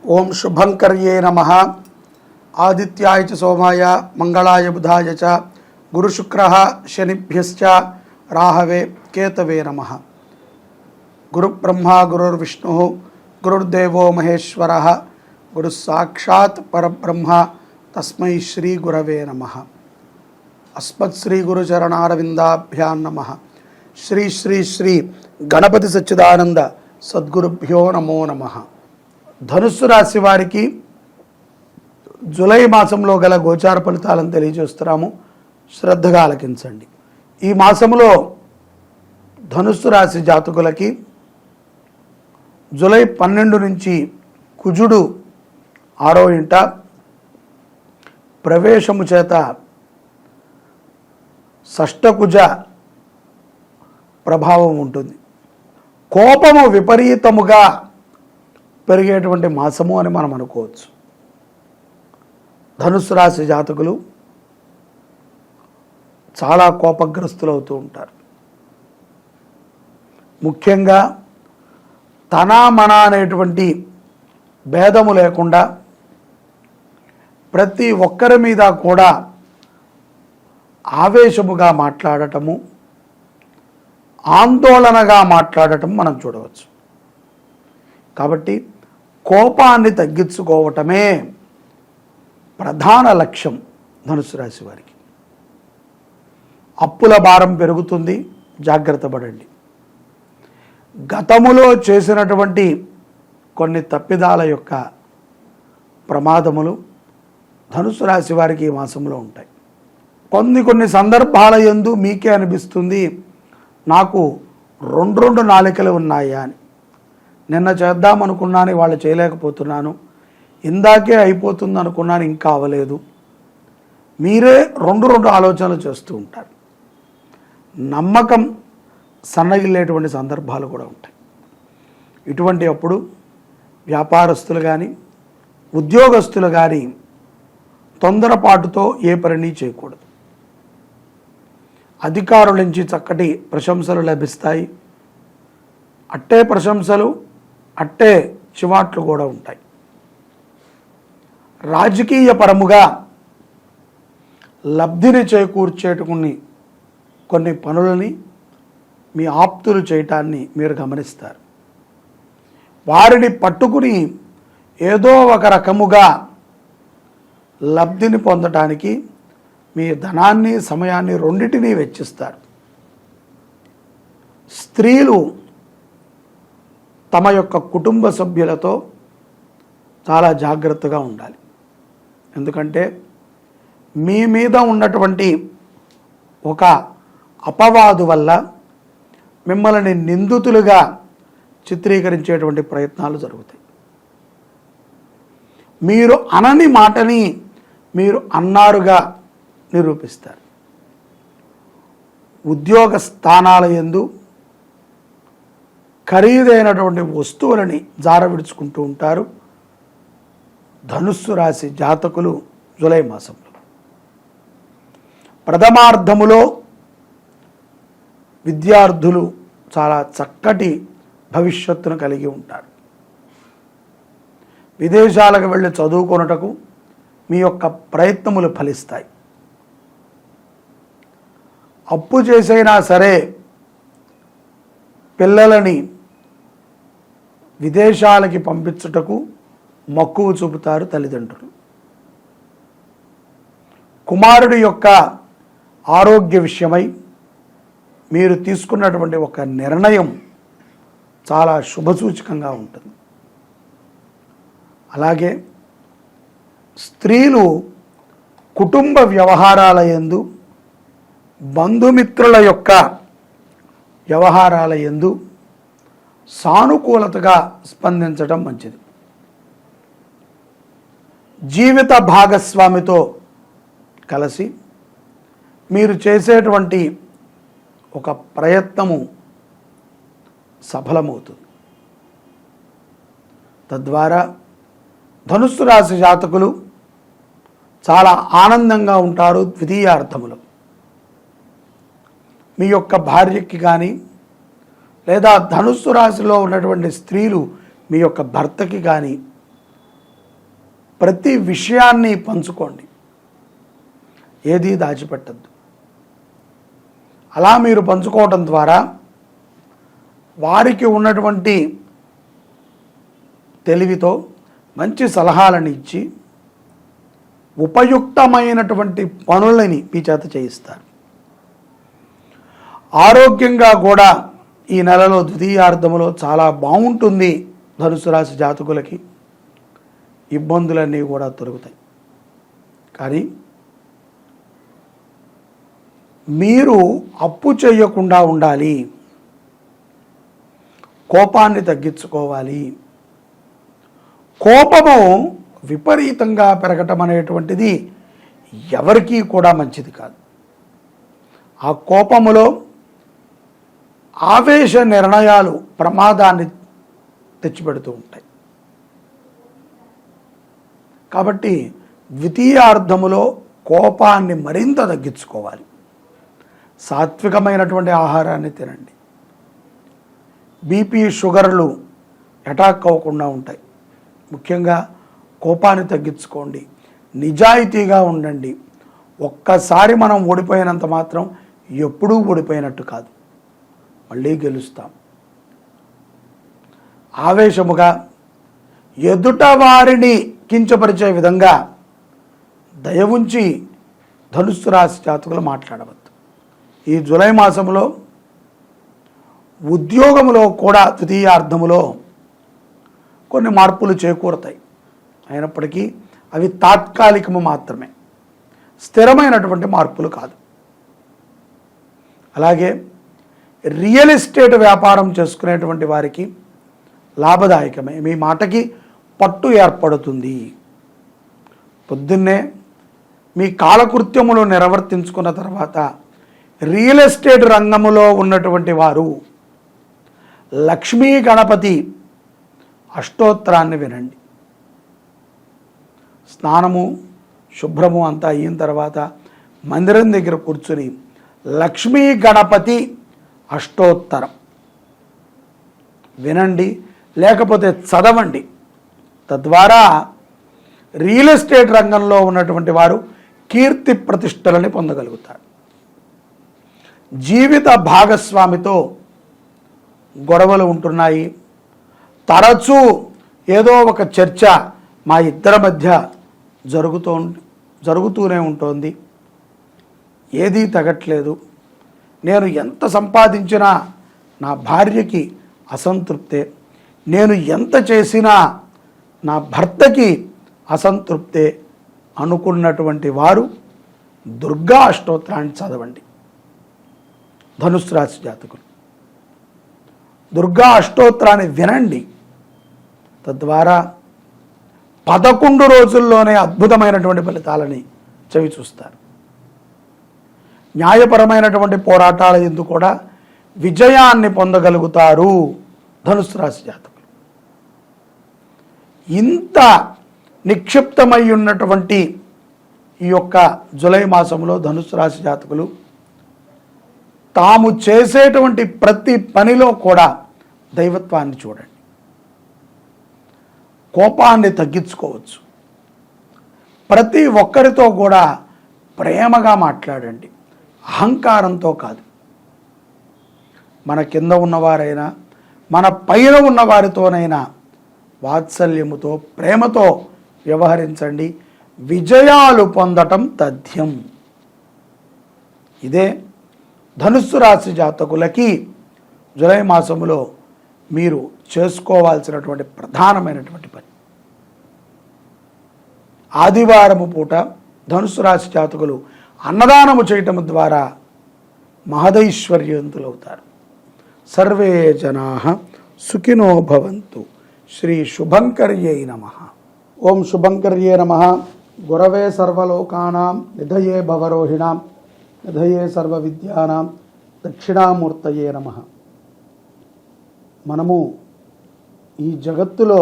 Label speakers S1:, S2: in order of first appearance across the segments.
S1: ఓం శుభంకర్యే నమః. ఆదిత్యాయ చ సోమాయ మంగళాయ బుధాయ చ గురుశుక్రః శనిభ్యశ్చ రాహవే కేతవే నమః. గురుబ్రహ్మ గురుర్విష్ణుః గురుర్దేవో మహేశ్వరః గురుస్సాక్షాత్ పరబ్రహ్మ తస్మై శ్రీ గురవే నమః. అస్మత్ శ్రీ గురుచరణారవిందాభ్యాం నమః. శ్రీ శ్రీ శ్రీ గణపతి సచ్చిదానంద సద్గురుభ్యో నమో నమః. ధనుస్సు రాశి వారికి జూలై మాసంలో గల గోచార ఫలితాలను తెలియజేస్తున్నాము. శ్రద్ధగా ఆలకించండి. ఈ మాసంలో ధనుస్సు రాశి జాతకులకి జూలై 12 నుంచి కుజుడు 6వ ఇంట ప్రవేశము చేత షష్టకుజ ప్రభావం ఉంటుంది. కోపము విపరీతముగా పెరిగేటువంటి మాసము అని మనం అనుకోవచ్చు. ధనుస్సు రాశి జాతకులు చాలా కోపగ్రస్తులు అవుతూ ఉంటారు. ముఖ్యంగా తన మన అనేటువంటి భేదము లేకుండా ప్రతి ఒక్కరి మీద కూడా ఆవేశముగా మాట్లాడటము, ఆందోళనగా మాట్లాడటం మనం చూడవచ్చు. కాబట్టి కోపాన్ని తగ్గించుకోవటమే ప్రధాన లక్ష్యం ధనుసు రాశి వారికి. అప్పుల భారం పెరుగుతుంది, జాగ్రత్త పడండి. గతములో చేసినటువంటి కొన్ని తప్పిదాల యొక్క ప్రమాదములు ధనుసు రాశి వారికి ఈ మాసంలో ఉంటాయి. కొన్ని సందర్భాల యందు మీకే అనిపిస్తుంది, నాకు రెండు నాలికలు ఉన్నాయా అని. నిన్న చేద్దామనుకున్నాను, వాళ్ళు చేయలేకపోతున్నాను, ఇందాకే అయిపోతుంది అనుకున్నాను, ఇంకా అవ్వలేదు. మీరే రెండు ఆలోచనలు చేస్తూ ఉంటారు. నమ్మకం సన్నగిల్లేటువంటి సందర్భాలు కూడా ఉంటాయి. ఇటువంటి అప్పుడు వ్యాపారస్తులు కానీ ఉద్యోగస్తులు కానీ తొందరపాటుతో ఏ పని చేయకూడదు. అధికారుల నుంచి చక్కటి ప్రశంసలు లభిస్తాయి. అట్టే ప్రశంసలు, అట్టే చివాట్లు కూడా ఉంటాయి. రాజకీయ పరముగా లబ్ధిని చేకూర్చేటుకుని కొన్ని పనులని మీ ఆప్తులు చేయటాన్ని మీరు గమనిస్తారు. వారిని పట్టుకుని ఏదో ఒక రకముగా లబ్ధిని పొందటానికి మీ ధనాన్ని, సమయాన్ని రెండింటినీ వెచ్చిస్తారు. స్త్రీలు తమ యొక్క కుటుంబ సభ్యులతో చాలా జాగ్రత్తగా ఉండాలి. ఎందుకంటే మీ మీద ఉన్నటువంటి ఒక అపవాదు వల్ల మిమ్మల్ని నిందితులుగా చిత్రీకరించేటువంటి ప్రయత్నాలు జరుగుతాయి. మీరు అనని మాటని మీరు అన్నారుగా నిరూపిస్తారు. ఉద్యోగ స్థానాల యందు ఖరీదైనటువంటి వస్తువులని జారవిడుచుకుంటూ ఉంటారు ధనుస్సు రాశి జాతకులు జూలై మాసంలో. ప్రథమార్థములో విద్యార్థులు చాలా చక్కటి భవిష్యత్తును కలిగి ఉంటారు. విదేశాలకు వెళ్ళి చదువుకొనుటకు మీ యొక్క ప్రయత్నములు ఫలిస్తాయి. అప్పు చేసైనా సరే పిల్లలని విదేశాలకి పంపించుటకు మక్కువ చూపుతారు తల్లిదండ్రులు. కుమారుడి యొక్క ఆరోగ్య విషయమై మీరు తీసుకున్నటువంటి ఒక నిర్ణయం చాలా శుభసూచకంగా ఉంటుంది. అలాగే స్త్రీలు కుటుంబ వ్యవహారాల యందు, బంధుమిత్రుల యొక్క వ్యవహారాల యందు సానుకూలతగా స్పందించడం మంచిది. జీవిత భాగస్వామితో కలిసి మీరు చేసేటువంటి ఒక ప్రయత్నము సఫలమవుతుంది. తద్వారా ధనుస్సు రాశి జాతకులు చాలా ఆనందంగా ఉంటారు. ద్వితీయార్థములో మీ యొక్క భార్యకి కానీ లేదా ధనుస్సు రాశిలో ఉన్నటువంటి స్త్రీలు మీ యొక్క భర్తకి కానీ ప్రతి విషయాన్ని పంచుకోండి, ఏది దాచిపెట్టద్దు. అలా మీరు పంచుకోవటం ద్వారా వారికి ఉన్నటువంటి తెలివితో మంచి సలహాలను ఇచ్చి ఉపయుక్తమైనటువంటి పనులని మీ చేత చేయిస్తారు. ఆరోగ్యంగా కూడా ఈ నెలలో ద్వితీయార్థములో చాలా బాగుంటుంది. ధనుసు రాశి జాతకులకి ఇబ్బందులన్నీ కూడా తొలగుతాయి. కానీ మీరు అప్పు చేయకుండా ఉండాలి, కోపాన్ని తగ్గించుకోవాలి. కోపము విపరీతంగా పెరగటం అనేటువంటిది ఎవరికీ కూడా మంచిది కాదు. ఆ కోపములో ఆవేశ నిర్ణయాలు ప్రమాదాన్ని తెచ్చిపెడుతూ ఉంటాయి. కాబట్టి ద్వితీయార్థములో కోపాన్ని మరింత తగ్గించుకోవాలి. సాత్వికమైనటువంటి ఆహారాన్ని తినండి. బీపీ షుగర్లు అటాక్ అవ్వకుండా ఉంటాయి. ముఖ్యంగా కోపాన్ని తగ్గించుకోండి, నిజాయితీగా ఉండండి. ఒక్కసారి మనం ఓడిపోయినంత మాత్రం ఎప్పుడూ ఓడిపోయినట్టు కాదు, మళ్ళీ గెలుస్తాం. ఆవేశముగా ఎదుట వారిని కించపరిచే విధంగా దయ ఉంచి ధనుస్సు రాశి జాతకులు మాట్లాడవద్దు. ఈ జూలై మాసంలో ఉద్యోగములో కూడా తృతీయార్థములో కొన్ని మార్పులు చేకూరుతాయి. అయినప్పటికీ అవి తాత్కాలికము మాత్రమే, స్థిరమైనటువంటి మార్పులు కాదు. అలాగే రియల్ ఎస్టేట్ వ్యాపారం చేసుకునేటువంటి వారికి లాభదాయకమే. మీ మాటకి పట్టు ఏర్పడుతుంది. పొద్దున్నే మీ కాలకృత్యములు నిర్వర్తించుకున్న తర్వాత రియల్ ఎస్టేట్ రంగములో ఉన్నటువంటి వారు లక్ష్మీ గణపతి అష్టోత్తరాన్ని వినండి. స్నానము శుభ్రము అంతా అయిన తర్వాత మందిరం దగ్గర కూర్చుని లక్ష్మీ గణపతి అష్టోత్తరం వినండి, లేకపోతే చదవండి. తద్వారా రియల్ ఎస్టేట్ రంగంలో ఉన్నటువంటి వారు కీర్తి ప్రతిష్టలని పొందగలుగుతారు. జీవిత భాగస్వామితో గొడవలు ఉంటున్నాయి, తరచూ ఏదో ఒక చర్చ మా ఇద్దరి మధ్య జరుగుతూనే ఉంటుంది, ఏదీ తగ్గట్లేదు, నేను ఎంత సంపాదించినా నా భార్యకి అసంతృప్తే, నేను ఎంత చేసినా నా భర్తకి అసంతృప్తే అనుకున్నటువంటి వారు దుర్గా అష్టోత్తరాన్ని చదవండి. ధనుస్సు రాశి జాతకులు దుర్గా అష్టోత్తరాన్ని వినండి. తద్వారా 11 రోజుల్లోనే అద్భుతమైనటువంటి ఫలితాలని చవి చూస్తారు. న్యాయపరమైనటువంటి పోరాటాల యందు కూడా విజయాన్ని పొందగలుగుతారు ధనుస్సు రాశి జాతకులు. ఇంత నిక్షిప్తమై ఉన్నటువంటి ఈ యొక్క జూలై మాసంలో ధనుస్సు రాశి జాతకులు తాము చేసేటువంటి ప్రతి పనిలో కూడా దైవత్వాన్ని చూడండి. కోపాన్ని తగ్గించుకోవచ్చు. ప్రతి ఒక్కరితో కూడా ప్రేమగా మాట్లాడండి, అహంకారంతో కాదు. మన కింద ఉన్నవారైనా మన పైన ఉన్నవారితోనైనా వాత్సల్యముతో ప్రేమతో వ్యవహరించండి. విజయాలు పొందటం తథ్యం. ఇదే ధనుస్సు రాశి జాతకులకి జూలై మాసములో మీరు చేసుకోవాల్సినటువంటి ప్రధానమైనటువంటి పని. ఆదివారము పూట ధనుస్సు రాశి జాతకులు అన్నదానము చేయటం ద్వారా మహదైశ్వర్యవంతులవుతారు. సర్వే జనాః సుఖినో భవంతు. శ్రీ శుభంకర్యై నమః. ఓం శుభంకర్యై నమః. గురవే సర్వలోకానాం నిధయే భవరోహిణాం నిధయే సర్వ విద్యానాం దక్షిణామూర్తయే నమః. మనము ఈ జగత్తులో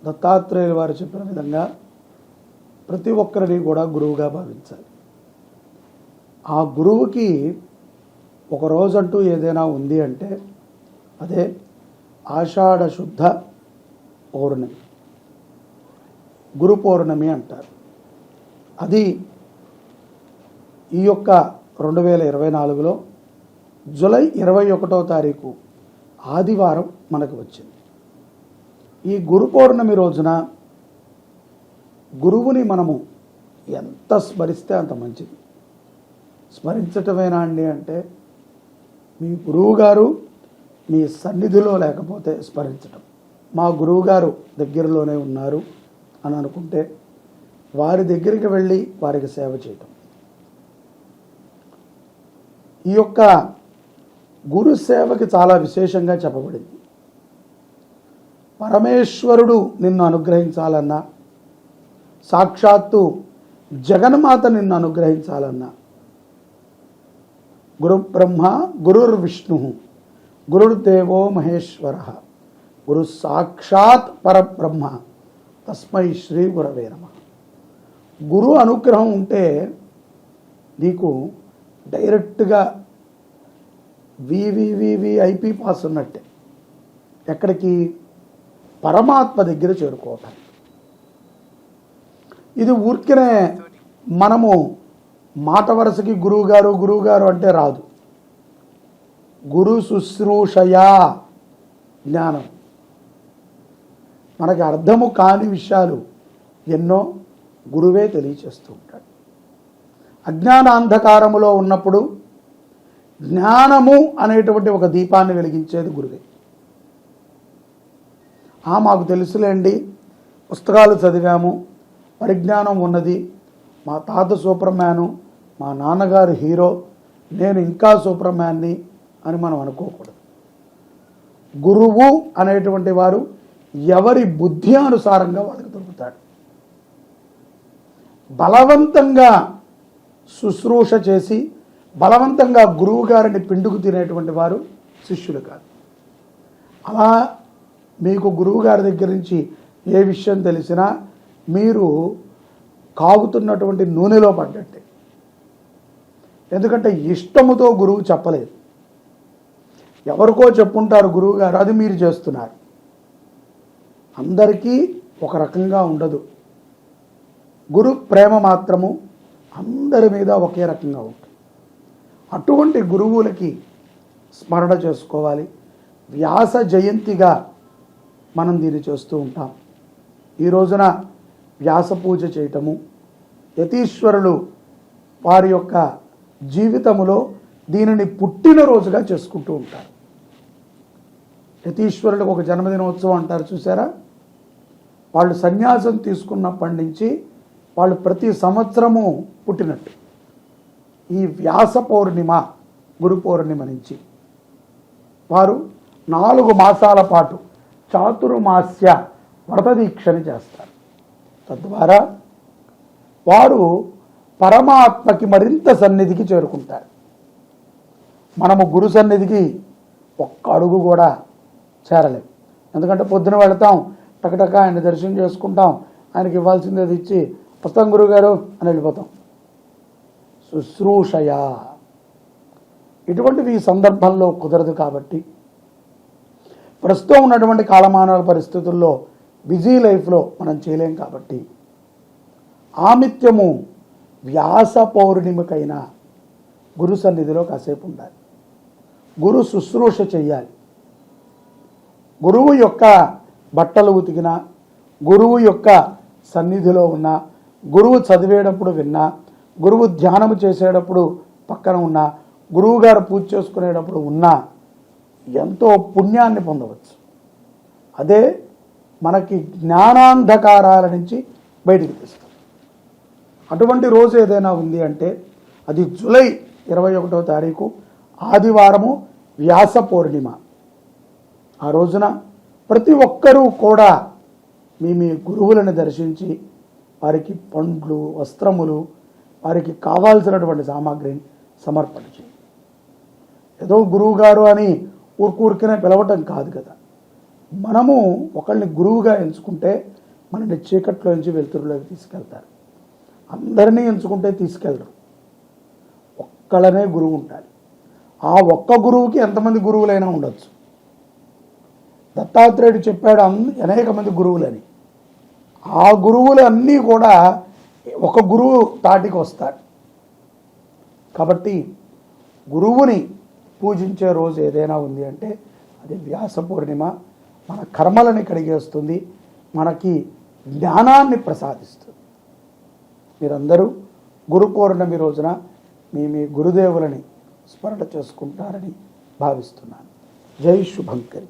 S1: దత్తాత్రేయుల వారు చెప్పిన విధంగా ప్రతి ఒక్కరిని కూడా గురువుగా భావించాలి. ఆ గురువుకి ఒక రోజంటూ ఏదైనా ఉంది అంటే అదే ఆషాఢ శుద్ధ పౌర్ణమి. గురు పౌర్ణమి అంటారు. అది ఈ యొక్క 2024లో జూలై 21వ తారీఖు ఆదివారం మనకు వచ్చింది. ఈ గురు పౌర్ణమి రోజున గురువుని మనము ఎంత స్మరిస్తే అంత మంచిది. స్మరించటమేనా అండి అంటే, మీ గురువుగారు మీ సన్నిధిలో లేకపోతే స్మరించటం. మా గురువుగారు దగ్గరలోనే ఉన్నారు అని అనుకుంటే వారి దగ్గరికి వెళ్ళి వారికి సేవ చేయటం. ఈ యొక్క గురు సేవకి చాలా విశేషంగా చెప్పబడింది. పరమేశ్వరుడు నిన్ను అనుగ్రహించాలన్నా, సాక్షాత్తు జగన్మాత నిన్ను అనుగ్రహించాలన్నా, గురు బ్రహ్మ గురుర్విష్ణు గురుర్దేవో మహేశ్వర గురు సాక్షాత్ పరబ్రహ్మ తస్మై శ్రీ గురవే నమః. గురు అనుగ్రహం ఉంటే నీకు డైరెక్ట్గా వివివివిఐపి పాస్ ఉన్నట్టే. ఎక్కడికి? పరమాత్మ దగ్గర చేరుకోవటానికి. ఇది ఊరికనే మనము మాట వరుసకి గురువుగారు అంటే రాదు. గురు శుశ్రూషయా జ్ఞానం. మనకి అర్థము కాని విషయాలు ఎన్నో గురువే తెలియచేస్తూ ఉంటాడు. అజ్ఞానాంధకారములో ఉన్నప్పుడు జ్ఞానము అనేటువంటి ఒక దీపాన్ని వెలిగించేది గురువే. మాకు తెలుసులేండి, పుస్తకాలు చదివాము, పరిజ్ఞానం ఉన్నది, మా తాత సూపర్ మ్యాను, మా నాన్నగారు హీరో, నేను ఇంకా సూపర్ మ్యాన్ని అని మనం అనుకోకూడదు. గురువు అనేటువంటి వారు ఎవరి బుద్ధి అనుసారంగా వాళ్ళకి దొరుకుతాడు. బలవంతంగా శుశ్రూష చేసి బలవంతంగా గురువు గారిని పిండుకు తినేటువంటి వారు శిష్యులు కాదు. అలా మీకు గురువు గారి దగ్గర నుంచి ఏ విషయం తెలిసినా మీరు కాగుతున్నటువంటి నూనెలో పడ్డట్టే. ఎందుకంటే ఇష్టముతో గురువు చెప్పలేదు, ఎవరికో చెప్పుంటారు గురువు గారు, అది మీరు చేస్తున్నారు. అందరికీ ఒక రకంగా ఉండదు. గురు ప్రేమ మాత్రము అందరి మీద ఒకే రకంగా ఉంటుంది. అటువంటి గురువులకి స్మరణ చేసుకోవాలి. వ్యాస జయంతిగా మనం దీన్ని చేస్తూ ఉంటాం. ఈ రోజున వ్యాస పూజ చేయటము, యతీశ్వరులు వారి యొక్క జీవితములో దీనిని పుట్టినరోజుగా చేసుకుంటూ ఉంటారు. యతీశ్వరులకు ఒక జన్మదినోత్సవం అంటారు చూసారా? వాళ్ళు సన్యాసం తీసుకున్నప్పటి నుంచి వాళ్ళు ప్రతి సంవత్సరము పుట్టినట్టు. ఈ వ్యాస పౌర్ణిమ, గురు పౌర్ణిమ నుంచి వారు 4 మాసాల పాటు చాతుర్మాస్య వ్రత దీక్షని చేస్తారు. తద్వారా వారు పరమాత్మకి మరింత సన్నిధికి చేరుకుంటారు. మనము గురు సన్నిధికి ఒక్క అడుగు కూడా చేరలేము. ఎందుకంటే పొద్దున వెళతాం, టకటక ఆయన దర్శనం చేసుకుంటాం, ఆయనకి ఇవ్వాల్సింది అది ఇచ్చి వస్తాం గురువుగారు అని వెళ్ళిపోతాం. శుశ్రూషయ ఇటువంటివి ఈ సందర్భంలో కుదరదు. కాబట్టి ప్రస్తుతం ఉన్నటువంటి కాలమానాల పరిస్థితుల్లో బిజీ లైఫ్లో మనం చేయలేం. కాబట్టి ఆమిత్యము వ్యాస పౌర్ణిమకైనా గురు సన్నిధిలో కాసేపు ఉండాలి. గురు శుశ్రూష చెయ్యాలి. గురువు యొక్క బట్టలు ఉతికిన, గురువు యొక్క సన్నిధిలో ఉన్న, గురువు చదివేటప్పుడు విన్నా, గురువు ధ్యానము చేసేటప్పుడు పక్కన ఉన్నా, గురువు గారు పూజ చేసుకునేటప్పుడు ఉన్నా ఎంతో పుణ్యాన్ని పొందవచ్చు. అదే మనకి జ్ఞానాంధకారాల నుంచి బయటికి తీస్తుంది. అటువంటి రోజు ఏదైనా ఉంది అంటే అది జూలై 21వ తారీఖు ఆదివారము వ్యాస పౌర్ణిమ. ఆ రోజున ప్రతి ఒక్కరూ కూడా మీ గురువులను దర్శించి వారికి పండ్లు, వస్త్రములు, వారికి కావాల్సినటువంటి సామాగ్రిని సమర్పణ చేయి. ఏదో గురువు గారు అని ఊరికనే పిలవటం కాదు కదా. మనము ఒకళ్ళని గురువుగా ఎంచుకుంటే మనని చీకట్లో నుంచి వెలుతురులోకి తీసుకెళ్తారు. అందరినీ ఎంచుకుంటే తీసుకెళ్ళరు. ఒక్కళ్ళనే గురువు ఉండాలి. ఆ ఒక్క గురువుకి ఎంతమంది గురువులైనా ఉండొచ్చు. దత్తాత్రేయుడు చెప్పాడు అనేక మంది గురువులని. ఆ గురువులు అన్నీ కూడా ఒక గురువు తాటికి వస్తాడు. కాబట్టి గురువుని పూజించే రోజు ఏదైనా ఉంది అంటే అది వ్యాస పూర్ణిమ. మన కర్మలని కడిగేస్తుంది, మనకి జ్ఞానాన్ని ప్రసాదిస్తుంది. మీరందరూ గురు పౌర్ణమి రోజున మీ గురుదేవులని స్మరణ చేసుకుంటారని భావిస్తున్నాను. జై శుభంకరి.